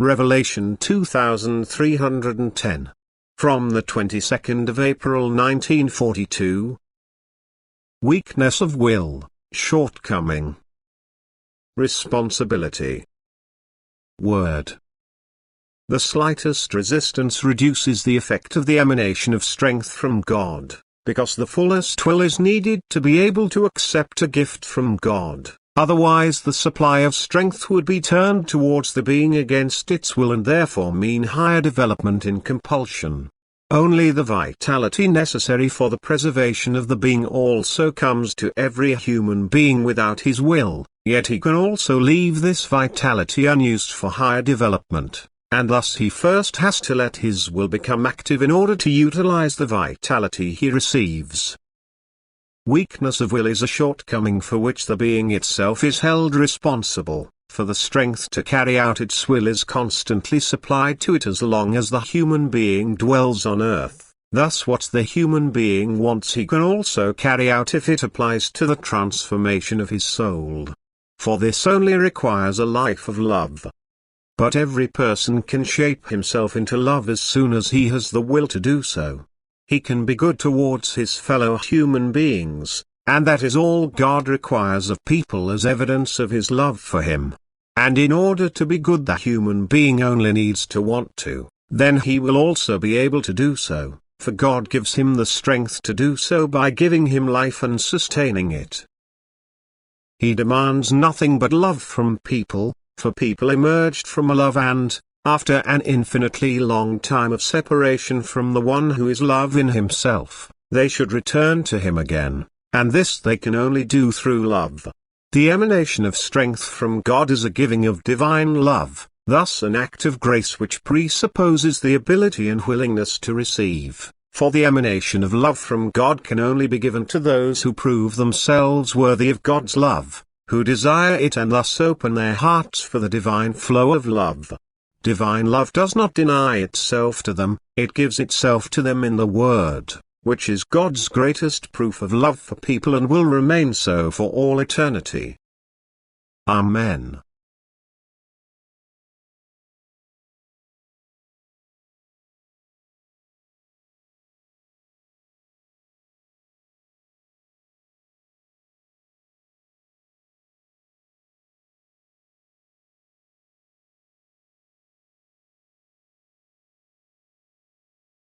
Revelation 2310. From the 22nd of April 1942. Weakness of will, shortcoming. Responsibility. Word. The slightest resistance reduces the effect of the emanation of strength from God, because the fullest will is needed to be able to accept a gift from God. Otherwise the supply of strength would be turned towards the being against its will and therefore mean higher development in compulsion. Only the vitality necessary for the preservation of the being also comes to every human being without his will, yet he can also leave this vitality unused for higher development, and thus he first has to let his will become active in order to utilize the vitality he receives. Weakness of will is a shortcoming for which the being itself is held responsible, for the strength to carry out its will is constantly supplied to it as long as the human being dwells on earth. Thus what the human being wants he can also carry out if it applies to the transformation of his soul. For this only requires a life of love. But every person can shape himself into love as soon as he has the will to do so. He can be good towards his fellow human beings, and that is all God requires of people as evidence of his love for him. And in order to be good the human being only needs to want to, then he will also be able to do so, for God gives him the strength to do so by giving him life and sustaining it. He demands nothing but love from people, for people emerged from a love and, after an infinitely long time of separation from the one who is love in himself, they should return to him again, and this they can only do through love. The emanation of strength from God is a giving of divine love, thus an act of grace which presupposes the ability and willingness to receive, for the emanation of love from God can only be given to those who prove themselves worthy of God's love, who desire it and thus open their hearts for the divine flow of love. Divine love does not deny itself to them, it gives itself to them in the Word, which is God's greatest proof of love for people and will remain so for all eternity. Amen.